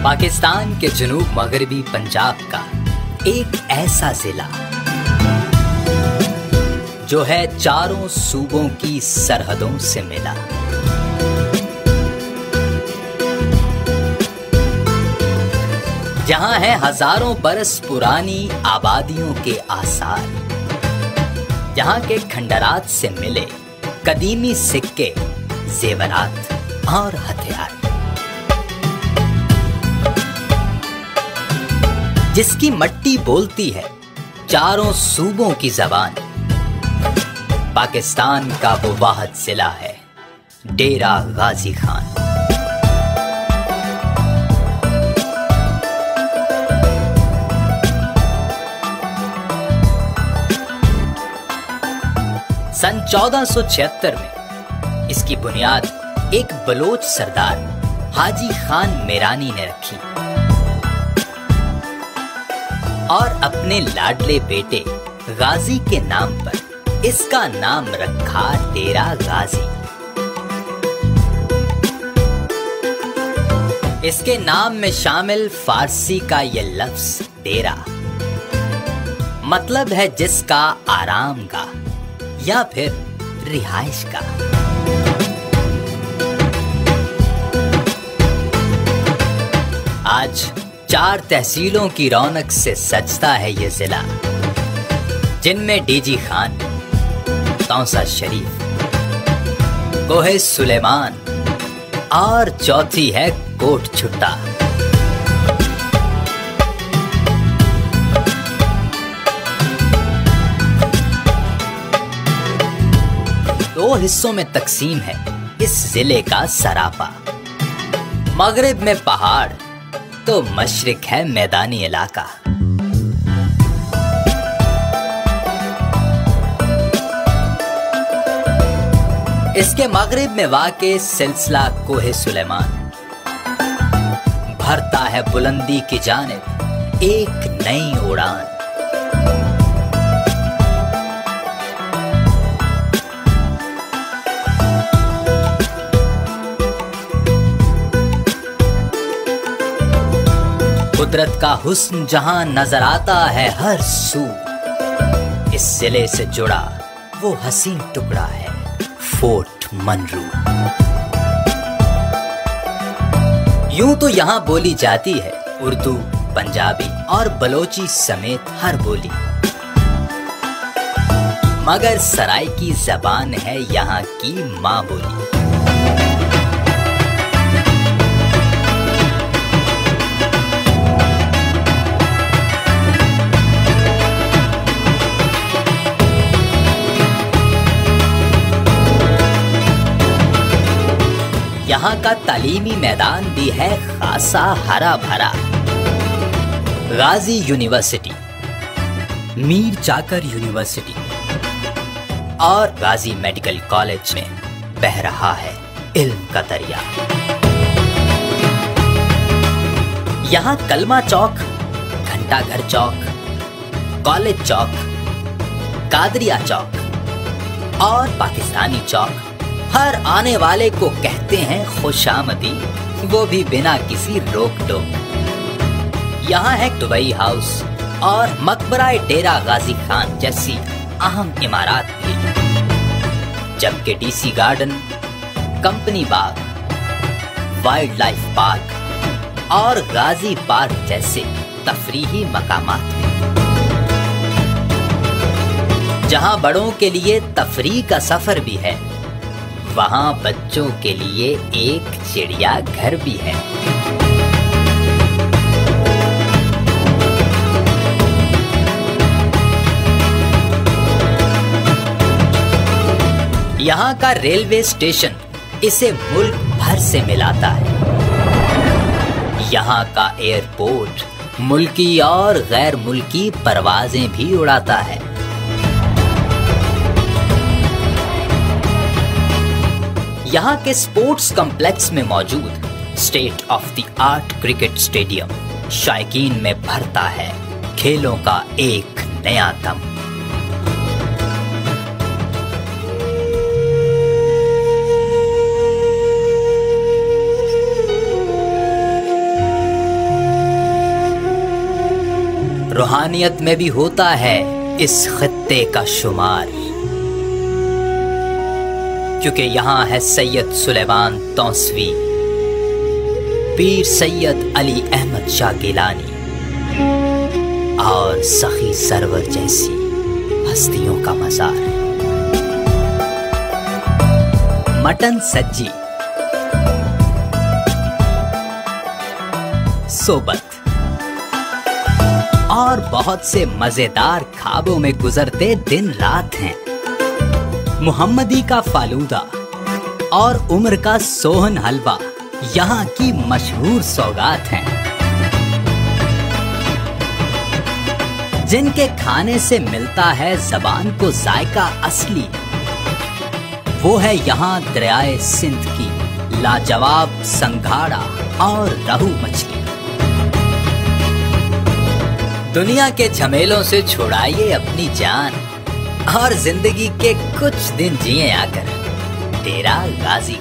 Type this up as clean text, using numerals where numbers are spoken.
पाकिस्तान के जनूब मगरबी पंजाब का एक ऐसा जिला जो है चारों सूबों की सरहदों से मिला। जहां है हजारों बरस पुरानी आबादियों के आसार, जहां के खंडरात से मिले कदीमी सिक्के, जेवरात और हथियार, जिसकी मट्टी बोलती है चारों सूबों की जबान। पाकिस्तान का वो वाहिद जिला है डेरा गाजी खान। सन 1476 में इसकी बुनियाद एक बलोच सरदार हाजी खान मेरानी ने रखी और अपने लाडले बेटे गाजी के नाम पर इसका नाम रखा डेरा गाजी। इसके नाम में शामिल फारसी का ये लफ्ज डेरा मतलब है जिसका आराम का या फिर रिहाइश का। आज 4 तहसीलों की रौनक से सजता है ये जिला, जिनमें डीजी खान, तौसा शरीफ, कोहे सुलेमान और चौथी है कोट छुट्टा। दो हिस्सों में तकसीम है इस जिले का सरापा। मगरिब में पहाड़ तो मशरिक है मैदानी इलाका। इसके मगरिब में वाक़े सिलसिला कोहे सुलेमान भरता है बुलंदी की जानिब एक नई उड़ान। कुदरत का हुस्न जहां नजर आता है हर सू, इस जिले से जुड़ा वो हसीन टुकड़ा है फोर्ट मनरू। यूं तो यहां बोली जाती है उर्दू, पंजाबी और बलोची समेत हर बोली, मगर सराइकी जबान है यहां की मां बोली। यहाँ का तालीमी मैदान भी है खासा हरा भरा। गाजी यूनिवर्सिटी, मीर जाकर यूनिवर्सिटी और गाजी मेडिकल कॉलेज में बह रहा है इल्म का दरिया। यहाँ कलमा चौक, घंटाघर चौक, कॉलेज चौक, कादरिया चौक और पाकिस्तानी चौक हर आने वाले को कहते हैं खुशामदी, वो भी बिना किसी रोक टोक। यहाँ है दुबई हाउस और मकबरा डेरा गाजी खान जैसी अहम इमारत भी, जबकि डीसी गार्डन, कंपनी बाग, वाइल्ड लाइफ पार्क और गाजी पार्क जैसे तफरीही मकामात भी। जहाँ बड़ों के लिए तफरीह का सफर भी है, वहां बच्चों के लिए एक चिड़िया घर भी है। यहाँ का रेलवे स्टेशन इसे मुल्क भर से मिलाता है। यहाँ का एयरपोर्ट मुल्की और गैर मुल्की परवाजें भी उड़ाता है। यहाँ के स्पोर्ट्स कॉम्प्लेक्स में मौजूद state of the art cricket stadium शायकीन में भरता है खेलों का एक नया दम। रूहानियत में भी होता है इस खित्ते का शुमार, क्योंकि यहाँ है सैयद सुलेमान तौसवी, पीर सैयद अली अहमद शाह गिलानी और सखी सरवर जैसी हस्तियों का मज़ार। मटन सज्जी, सोबत और बहुत से मजेदार ख्वाबों में गुजरते दिन रात हैं। मुहम्मदी का फालूदा और उम्र का सोहन हलवा यहाँ की मशहूर सौगात हैं। जिनके खाने से मिलता है ज़बान को जायका असली, वो है यहाँ दरियाए सिंध की लाजवाब संघाड़ा और रहू मछली। दुनिया के झमेलों से छुड़ाइए अपनी जान और जिंदगी के कुछ दिन जिए आकर डेरा गाजी।